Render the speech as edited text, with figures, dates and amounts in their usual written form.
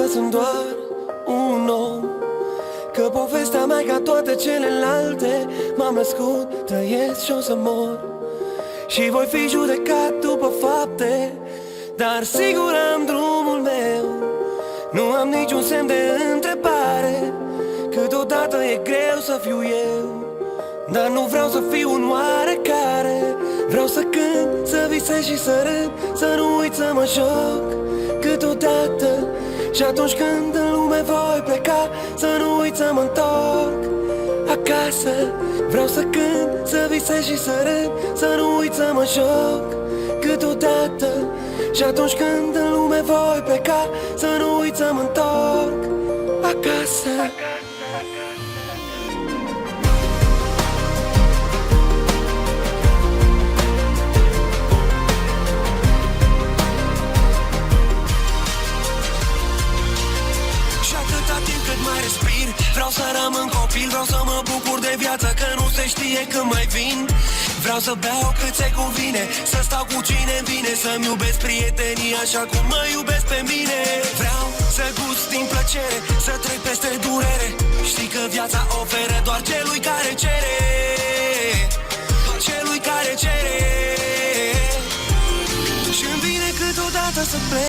că sunt doar un om, că povestea mea ca toate celelalte. M-am născut, trăiesc și o să mor, și voi fi judecat după fapte, dar sigur am drumul meu. Nu am niciun semn de întrebare, câteodată e greu să fiu eu, dar nu vreau să fiu un oarecare. Vreau să cânt, să visez și să râd, să nu uit să mă joc câteodată. Și atunci când în lume voi pleca, să nu uit să mă întorc acasă. Vreau să cânt, să visez și să râd, să nu uit să mă joc câteodată. Și atunci când în lume voi pleca, să nu uit să mă întorc acasă. Mai respir, vreau să rămân copil, vreau să mă bucur de viață, că nu se știe când mai vin. Vreau să beau cât se cuvine, să stau cu cine vine, să-mi iubesc prietenii așa cum mă iubesc pe mine. Vreau să gust din plăcere, să trec peste durere. Știi că viața oferă doar celui care cere, celui care cere. Și-mi vine câteodată să plec.